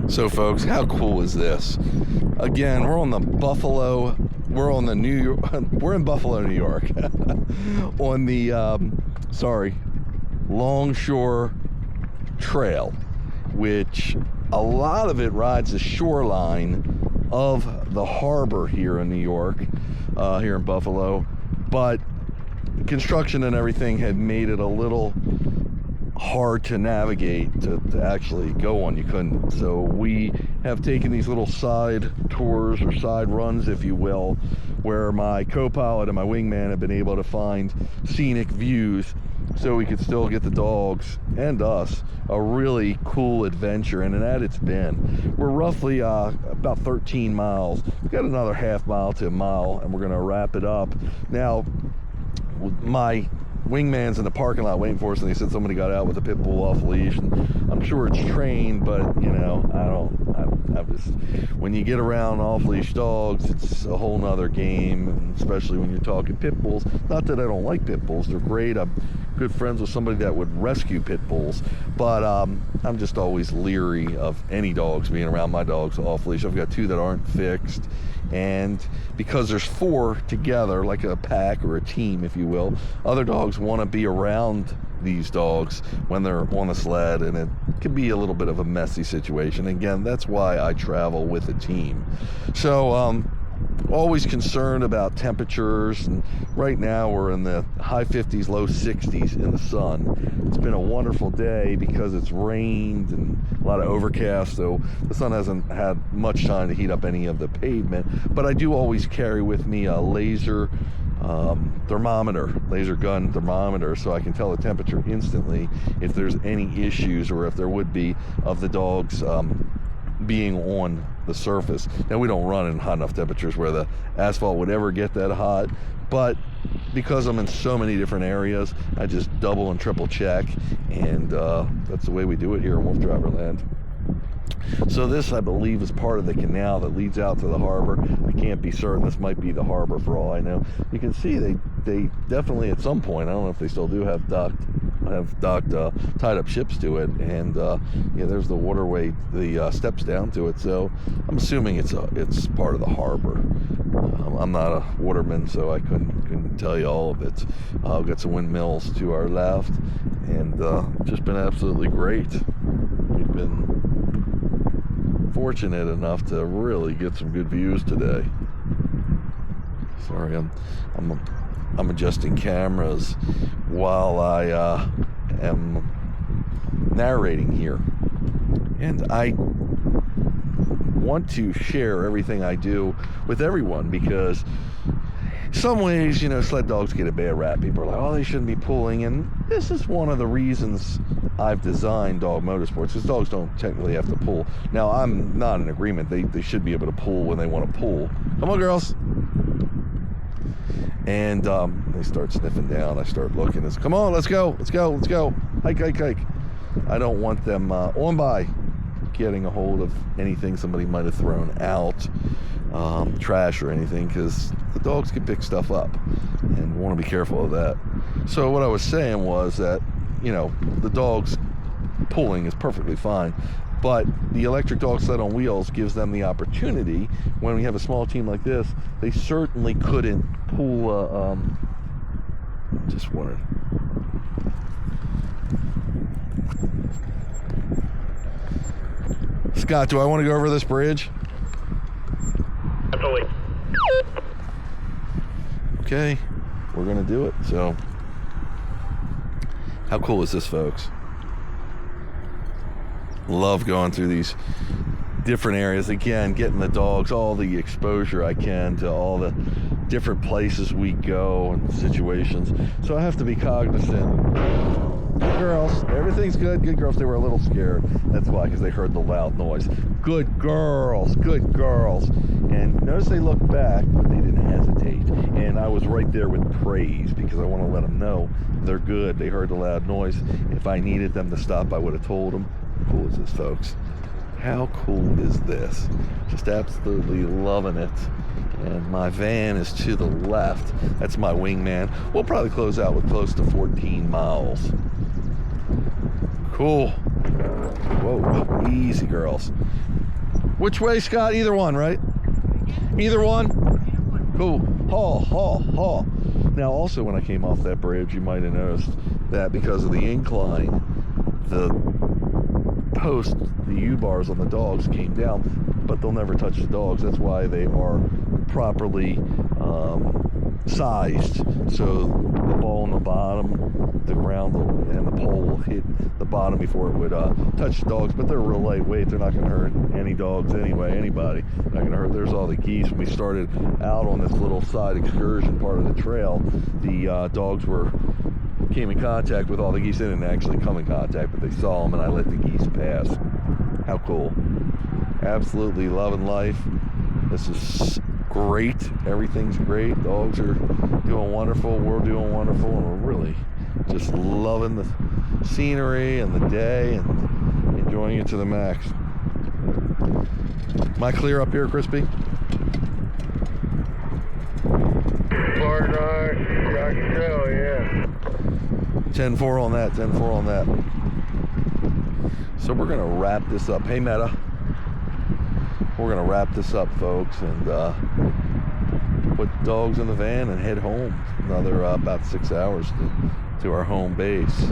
So folks, how cool is this? Again, we're in Buffalo, New York on the Longshore Trail, which a lot of it rides the shoreline of the harbor here in New York, here in Buffalo, but construction and everything had made it a little hard to navigate to actually go on. You couldn't. So we have taken these little side tours or side runs, if you will, where my co-pilot and my wingman have been able to find scenic views so we could still get the dogs and us a really cool adventure. And that it's been. We're roughly about 13 miles. We've got another half mile to a mile, and we're going to wrap it up. Now, my wingman's in the parking lot waiting for us, and they said somebody got out with a pit bull off leash, and I'm sure it's trained, but you know, I just, when you get around off leash dogs, it's a whole nother game, and especially when you're talking pit bulls. Not that I don't like pit bulls, they're great. I'm good friends with somebody that would rescue pit bulls, but I'm just always leery of any dogs being around my dogs off leash. I've got two that aren't fixed, and because there's four together, like a pack or a team, if you will, other dogs want to be around these dogs when they're on the sled, and it can be a little bit of a messy situation. Again, that's why I travel with a team. So always concerned about temperatures, and right now we're in the high 50s, low 60s in the sun. It's been a wonderful day because it's rained and a lot of overcast, so the sun hasn't had much time to heat up any of the pavement. But I do always carry with me a laser laser gun thermometer, so I can tell the temperature instantly if there's any issues or if there would be of the dogs being on the surface. Now, we don't run in hot enough temperatures where the asphalt would ever get that hot, but because I'm in so many different areas, I just double and triple check, and that's the way we do it here in WooFDriver land. So this, I believe, is part of the canal that leads out to the harbor. I can't be certain. This might be the harbor for all I know. You can see they definitely at some point, I don't know if they still do, have tied up ships to it, and yeah, there's the waterway, the steps down to it. So I'm assuming it's part of the harbor. I'm not a waterman, so I couldn't tell you all of it. I've got some windmills to our left, and just been absolutely great. We've been fortunate enough to really get some good views today. Sorry, I'm adjusting cameras while I am narrating here, and I want to share everything I do with everyone, because some ways, you know, sled dogs get a bad rap. People are like, oh, they shouldn't be pulling, and this is one of the reasons I've designed dog motorsports, because dogs don't technically have to pull. Now, I'm not in agreement. They should be able to pull when they want to pull. Come on, girls. And they start sniffing down. I start looking. It's, come on, let's go. Hike. I don't want them on by getting a hold of anything somebody might have thrown out, trash or anything, because the dogs can pick stuff up, and want to be careful of that. So what I was saying was that, you know, the dogs pulling is perfectly fine, but the Electric DogSled On Wheels gives them the opportunity. When we have a small team like this, they certainly couldn't pull just wanted. Scott, do I want to go over this bridge? Absolutely. Okay, we're gonna do it. So how cool is this, folks? Love going through these different areas. Again, getting the dogs all the exposure I can to all the different places we go and situations. So I have to be cognizant. Good girls, everything's good. Good girls. They were a little scared. That's why, because they heard the loud noise. Good girls. And notice they looked back, but they didn't hesitate. And I was right there with praise, because I want to let them know they're good. They heard the loud noise. If I needed them to stop, I would have told them. How cool is this, folks? How cool is this? Just absolutely loving it. And my van is to the left. That's my wingman. We'll probably close out with close to 14 miles. Cool. Whoa, easy, girls. Which way, Scott? Either one, right? Either one? Cool. Haul. Now, also, when I came off that bridge, you might have noticed that because of the incline, the post, the U-bars on the dogs came down, but they'll never touch the dogs. That's why they are properly sized. So the ball on the bottom, the ground, and the pole will hit the bottom before it would touch the dogs. But they're real lightweight. They're not going to hurt any dogs anyway. Anybody not going to hurt. There's all the geese. When we started out on this little side excursion part of the trail, the dogs came in contact with all the geese. They didn't actually come in contact, but they saw them, and I let the geese pass. How cool. Absolutely loving life. This is great. Everything's great. Dogs are doing wonderful. We're doing wonderful, and we're really just loving the scenery and the day and enjoying it to the max. Am I clear up here, Crispy? Far as I can tell, yeah. 10-4 on that, 10-4 on that. So we're gonna wrap this up. Hey, Meta. We're gonna wrap this up, folks, and put dogs in the van and head home. Another about 6 hours to our home base.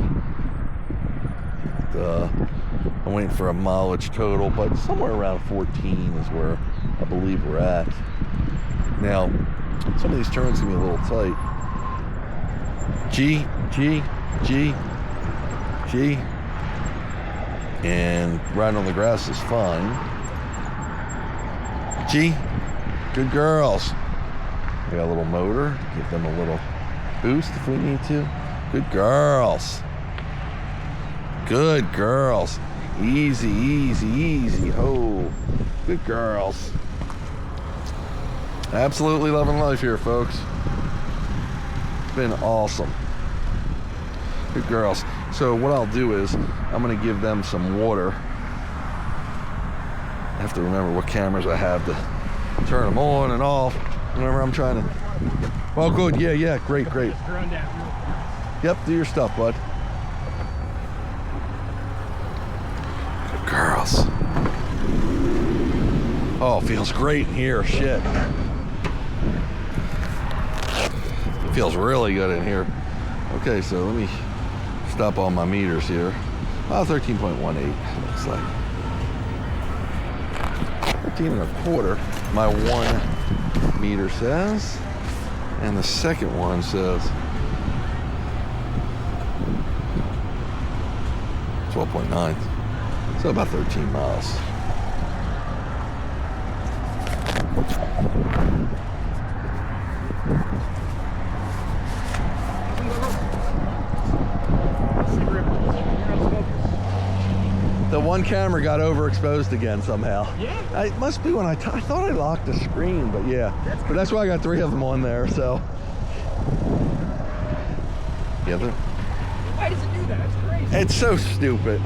I'm waiting for a mileage total, but somewhere around 14 is where I believe we're at. Now, some of these turns can be a little tight. G. And riding on the grass is fine. G, good girls. We got a little motor, give them a little boost if we need to. Good girls. Good girls. Easy. Oh, good girls. Absolutely loving life here, folks. It's been awesome. Good girls. So what I'll do is I'm going to give them some water. I have to remember what cameras I have to turn them on and off whenever I'm trying to. Oh, good. Yeah. Great. Yep, do your stuff, bud. Good girls. Oh, feels great in here. Shit. It feels really good in here. Okay, so let me stop all my meters here. 13.18 looks like. 13.25, my one meter says. And the second one says 12.9. So about 13 miles. The one camera got overexposed again somehow. Yeah. It must be when I thought I locked the screen, but yeah. But that's why I got 3 of them on there, so. Yeah. Why does it do that? It's crazy. It's so stupid.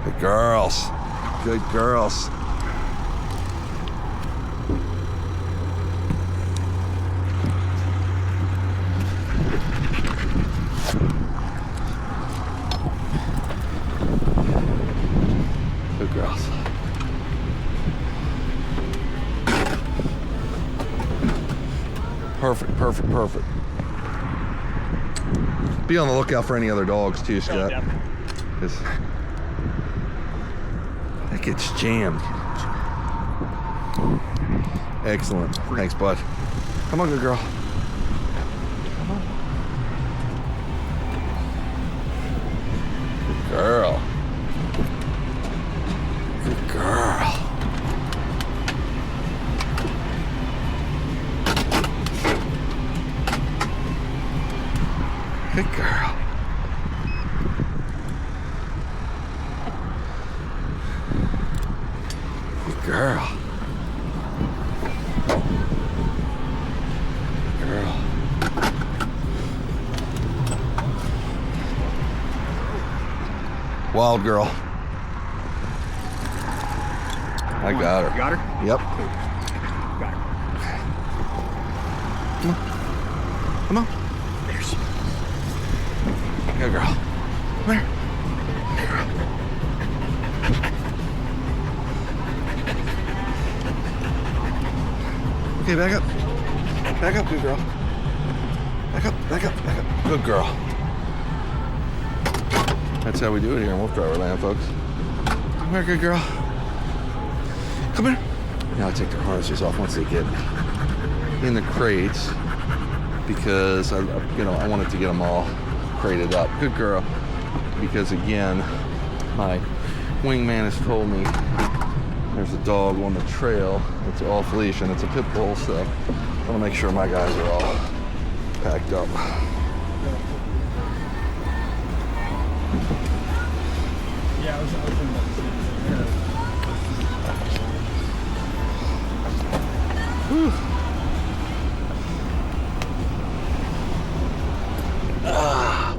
Good girls. Good girls. Good girls. Perfect. Be on the lookout for any other dogs too, Scott. Because that gets jammed. Excellent. Thanks, bud. Come on, good girl. Come on. Good girl. Good girl. Good girl. Good girl. Good girl. Wild girl. I got her. You got her? Yep. Got her. Come on. Come on. There she is. Good girl. Come here. Okay, back up. Back up, good girl. Back up, back up, back up. Good girl. That's how we do it here in WooFDriver land, folks. Come here, good girl. Come here. Now I take their harnesses off once they get in the crates because I wanted to get them all crated up. Good girl. Because again, my wingman has told me there's a dog on the trail. It's off leash and it's a pit bull, so I want to make sure my guys are all packed up. Yeah, I was in Whew. Ah.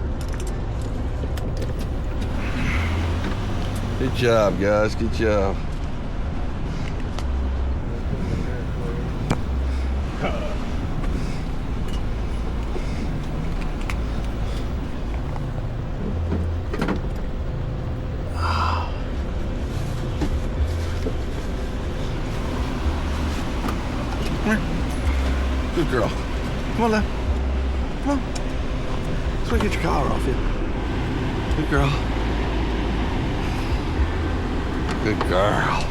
Good job, guys. Good job. Good girl. Come on, love. Come on. Let's get your collar off you. Good girl. Good girl.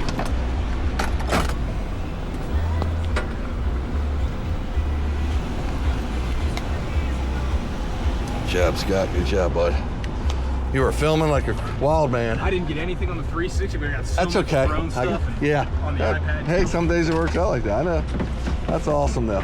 Good job, Scott. Good job, bud. You were filming like a wild man. I didn't get anything on the 360, but I got so That's much okay. drone stuff Yeah. on the iPad. Hey, some days it works out like that. I know. That's awesome, though.